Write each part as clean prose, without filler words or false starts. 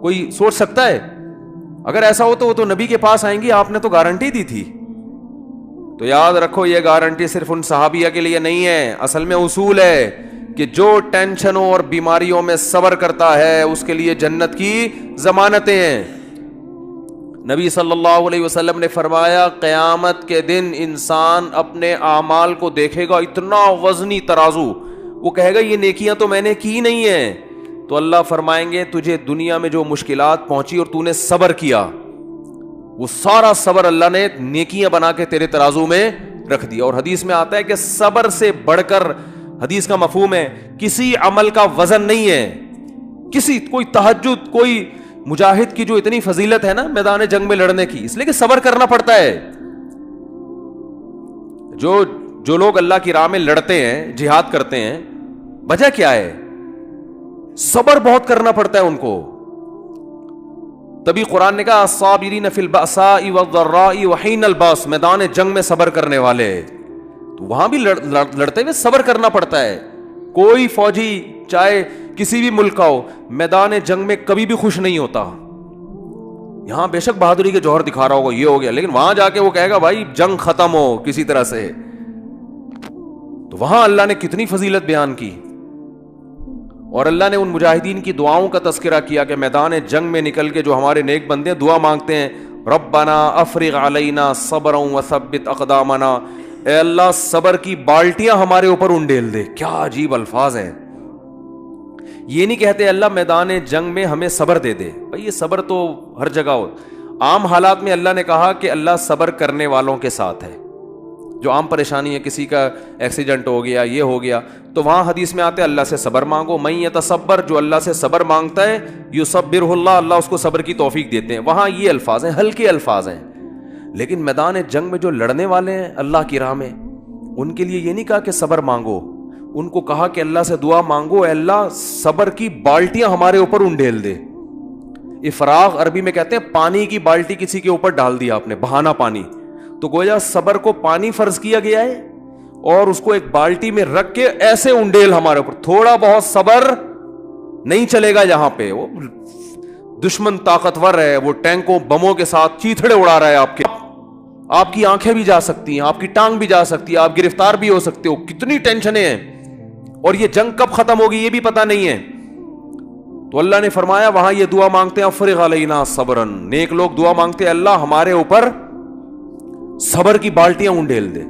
کوئی سوچ سکتا ہے؟ اگر ایسا ہو تو وہ تو نبی کے پاس آئیں گی, آپ نے تو گارنٹی دی تھی. تو یاد رکھو یہ گارنٹی صرف ان صحابیہ کے لیے نہیں ہے, اصل میں اصول ہے کہ جو ٹینشنوں اور بیماریوں میں صبر کرتا ہے اس کے لیے جنت کی ضمانتیں ہیں. نبی صلی اللہ علیہ وسلم نے فرمایا قیامت کے دن انسان اپنے اعمال کو دیکھے گا, اتنا وزنی ترازو, وہ کہے گا یہ نیکیاں تو میں نے کی نہیں ہیں. تو اللہ فرمائیں گے تجھے دنیا میں جو مشکلات پہنچی اور تو نے صبر کیا, وہ سارا صبر اللہ نے نیکیاں بنا کے تیرے ترازو میں رکھ دیا. اور حدیث میں آتا ہے کہ صبر سے بڑھ کر, حدیث کا مفہوم ہے, کسی عمل کا وزن نہیں ہے. کوئی تہجد, کوئی مجاہد کی جو اتنی فضیلت ہے نا میدان جنگ میں لڑنے کی, اس لیے کہ صبر کرنا پڑتا ہے. جو لوگ اللہ کی راہ میں لڑتے ہیں, جہاد کرتے ہیں, وجہ کیا ہے؟ صبر بہت کرنا پڑتا ہے ان کو. تبھی قرآن نے کہا الصابرین فی البأساء والضراء وحین الباس, میدان جنگ میں صبر کرنے والے. تو وہاں بھی لڑتے ہوئے صبر کرنا پڑتا ہے. کوئی فوجی چاہے کسی بھی ملک کا ہو, میدان جنگ میں کبھی بھی خوش نہیں ہوتا. یہاں بے شک بہادری کے جوہر دکھا رہا ہوگا, یہ ہو گیا, لیکن وہاں جا کے وہ کہے گا بھائی جنگ ختم ہو کسی طرح سے. تو وہاں اللہ نے کتنی فضیلت بیان کی. اور اللہ نے ان مجاہدین کی دعاؤں کا تذکرہ کیا کہ میدان جنگ میں نکل کے جو ہمارے نیک بندے دعا مانگتے ہیں, ربنا افرغ علینا صبرا وثبت اقدامنا, اے اللہ صبر کی بالٹیاں ہمارے اوپر انڈیل دے. کیا عجیب الفاظ ہیں. یہ نہیں کہتے اللہ میدان جنگ میں ہمیں صبر دے دے, بھائی یہ صبر تو ہر جگہ ہو. عام حالات میں اللہ نے کہا کہ اللہ صبر کرنے والوں کے ساتھ ہے. جو عام پریشانی ہے, کسی کا ایکسیڈنٹ ہو گیا, یہ ہو گیا, تو وہاں حدیث میں آتے اللہ سے صبر مانگو. من یتصبر, جو اللہ سے صبر مانگتا ہے, یصبرہ اللہ, اللہ اس کو صبر کی توفیق دیتے ہیں. وہاں یہ الفاظ ہیں, ہلکے الفاظ ہیں. لیکن میدان جنگ میں جو لڑنے والے ہیں اللہ کی راہ میں, ان کے لیے یہ نہیں کہا کہ صبر مانگو, ان کو کہا کہ اللہ سے دعا مانگو, اے اللہ صبر کی بالٹیاں ہمارے اوپر انڈیل دے. افراغ عربی میں کہتے ہیں پانی کی بالٹی کسی کے اوپر ڈال دیا آپ نے, بہانا پانی. تو گویا صبر کو پانی فرض کیا گیا ہے اور اس کو ایک بالٹی میں رکھ کے ایسے انڈیل ہمارے اوپر. تھوڑا بہت صبر نہیں چلے گا یہاں پہ. وہ دشمن طاقتور ہے, وہ ٹینکوں بموں کے ساتھ چیتھڑے اڑا رہا ہے, آپ کی آنکھیں بھی جا سکتی ہیں, آپ کی ٹانگ بھی جا سکتی ہے, آپ گرفتار بھی ہو سکتے ہو. کتنی ٹینشنیں ہیں, اور یہ جنگ کب ختم ہوگی یہ بھی پتہ نہیں ہے. تو اللہ نے فرمایا وہاں یہ دعا مانگتے ہیں افرغ علینا صبرا, نیک لوگ دعا مانگتے ہیں اللہ ہمارے اوپر صبر کی بالٹیاں انڈیل دے.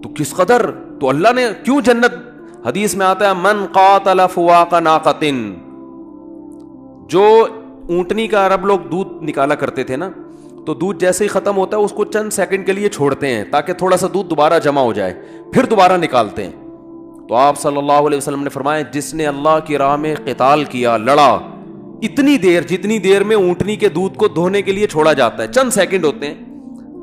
تو کس قدر, تو اللہ نے کیوں جنت, حدیث میں آتا ہے من قاتل فواق ناقۃ, جو اونٹنی کا عرب لوگ دودھ نکالا کرتے تھے نا, تو دودھ جیسے ہی ختم ہوتا ہے اس کو چند سیکنڈ کے لیے چھوڑتے ہیں تاکہ تھوڑا سا دودھ دوبارہ جمع ہو جائے, پھر دوبارہ نکالتے ہیں. تو آپ صلی اللہ علیہ وسلم نے فرمایا جس نے اللہ کی راہ میں قتال کیا, لڑا, اتنی دیر جتنی دیر میں اونٹنی کے دودھ کو دھونے کے لیے چھوڑا جاتا ہے, چند سیکنڈ ہوتے ہیں,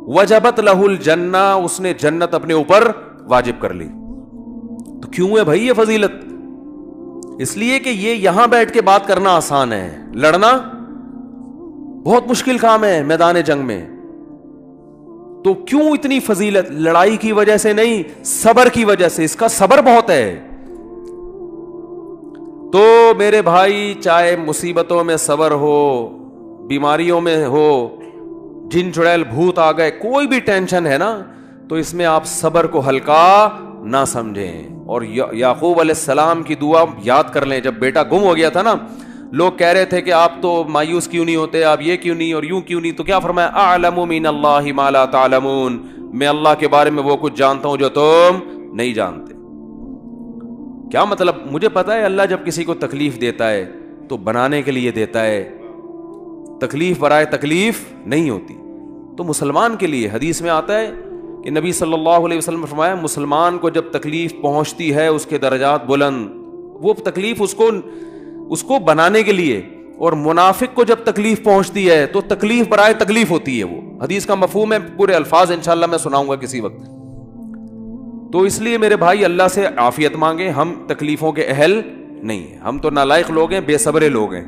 وجبت لہ الجنہ, اس نے جنت اپنے اوپر واجب کر لی. تو کیوں ہے بھائی یہ فضیلت؟ اس لیے کہ یہ یہاں بیٹھ کے بات کرنا آسان ہے, لڑنا بہت مشکل کام ہے میدان جنگ میں. تو کیوں اتنی فضیلت؟ لڑائی کی وجہ سے نہیں, صبر کی وجہ سے. اس کا صبر بہت ہے. تو میرے بھائی چاہے مصیبتوں میں صبر ہو, بیماریوں میں ہو, جن چڑیل بھوت آ گئے, کوئی بھی ٹینشن ہے نا, تو اس میں آپ صبر کو ہلکا نہ سمجھیں. اور یعقوب علیہ السلام کی دعا یاد کر لیں, جب بیٹا گم ہو گیا تھا نا, لوگ کہہ رہے تھے کہ آپ تو مایوس کیوں نہیں ہوتے, آپ یہ کیوں نہیں اور یوں کیوں نہیں, تو کیا فرمایا اعلم من اللہ ما لا تعلمون, میں اللہ کے بارے میں وہ کچھ جانتا ہوں جو تم نہیں جانتے. کیا مطلب؟ مجھے پتا ہے اللہ جب کسی کو تکلیف دیتا ہے تو بنانے کے لیے دیتا ہے, تکلیف برائے تکلیف نہیں ہوتی. تو مسلمان کے لیے حدیث میں آتا ہے کہ نبی صلی اللہ علیہ وسلم نے فرمایا مسلمان کو جب تکلیف پہنچتی ہے اس کے درجات بلند, وہ تکلیف اس کو بنانے کے لیے, اور منافق کو جب تکلیف پہنچتی ہے تو تکلیف برائے تکلیف ہوتی ہے. وہ حدیث کا مفہوم ہے, پورے الفاظ انشاءاللہ میں سناؤں گا کسی وقت. تو اس لیے میرے بھائی اللہ سے عافیت مانگیں, ہم تکلیفوں کے اہل نہیں ہیں, ہم تو نالائق لوگ ہیں, بے صبرے لوگ ہیں.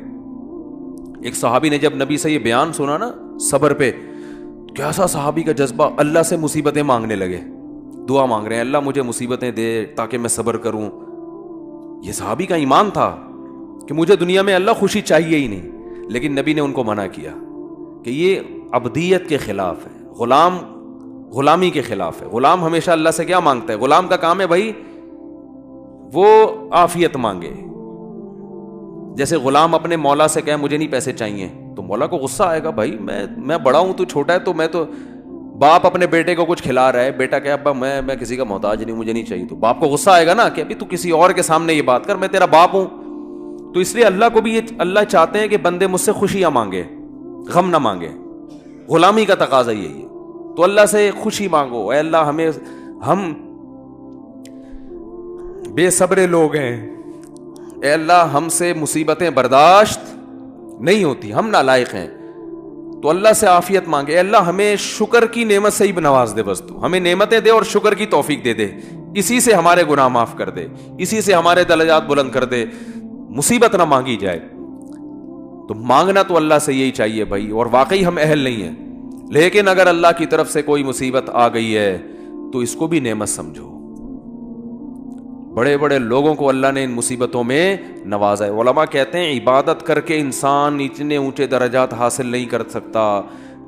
ایک صحابی نے جب نبی سے یہ بیان سنا نا صبر پہ, کیسا صحابی کا جذبہ, اللہ سے مصیبتیں مانگنے لگے, دعا مانگ رہے ہیں اللہ مجھے مصیبتیں دے تاکہ میں صبر کروں. یہ صحابی کا ایمان تھا, کہ مجھے دنیا میں اللہ خوشی چاہیے ہی نہیں، لیکن نبی نے ان کو منع کیا کہ یہ عبدیت کے خلاف ہے، غلامی کے خلاف ہے۔ غلام ہمیشہ اللہ سے کیا مانگتا ہے؟ غلام کا کام ہے بھائی وہ عافیت مانگے۔ جیسے غلام اپنے مولا سے کہے مجھے نہیں پیسے چاہیے، تو مولا کو غصہ آئے گا، بھائی میں بڑا ہوں تو چھوٹا ہے، تو میں تو باپ اپنے بیٹے کو کچھ کھلا رہا ہے، بیٹا کہ ابا میں کسی کا محتاج نہیں، مجھے نہیں چاہیے، تو باپ کو غصہ آئے گا نا کہ ابھی تو کسی اور کے سامنے یہ بات کر، میں تیرا باپ ہوں۔ تو اس لیے اللہ کو بھی یہ اللہ چاہتے ہیں کہ بندے مجھ سے خوشیاں مانگے، غم نہ مانگے۔ غلامی کا تقاضا یہی ہے، تو اللہ سے خوشی مانگو۔ اے اللہ ہم بے صبر لوگ ہیں، اے اللہ ہم سے مصیبتیں برداشت نہیں ہوتی، ہم نالائق ہیں، تو اللہ سے عافیت مانگے۔ اے اللہ ہمیں شکر کی نعمت سے ہی نواز دے، بس تو ہمیں نعمتیں دے اور شکر کی توفیق دے دے، اسی سے ہمارے گناہ معاف کر دے، اسی سے ہمارے درجات بلند کر دے، مصیبت نہ مانگی جائے۔ تو مانگنا تو اللہ سے یہی چاہیے بھائی، اور واقعی ہم اہل نہیں ہیں، لیکن اگر اللہ کی طرف سے کوئی مصیبت آ گئی ہے تو اس کو بھی نعمت سمجھو۔ بڑے بڑے لوگوں کو اللہ نے ان مصیبتوں میں نوازا ہے۔ علماء کہتے ہیں عبادت کر کے انسان اتنے اونچے درجات حاصل نہیں کر سکتا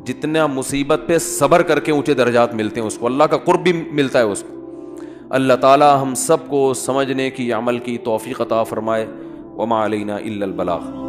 جتنا مصیبت پہ صبر کر کے اونچے درجات ملتے ہیں، اس کو اللہ کا قرب بھی ملتا ہے اس کو۔ اللہ تعالی ہم سب کو سمجھنے کی، عمل کی توفیق عطا فرمائے۔ وما علینا الا البلاغ۔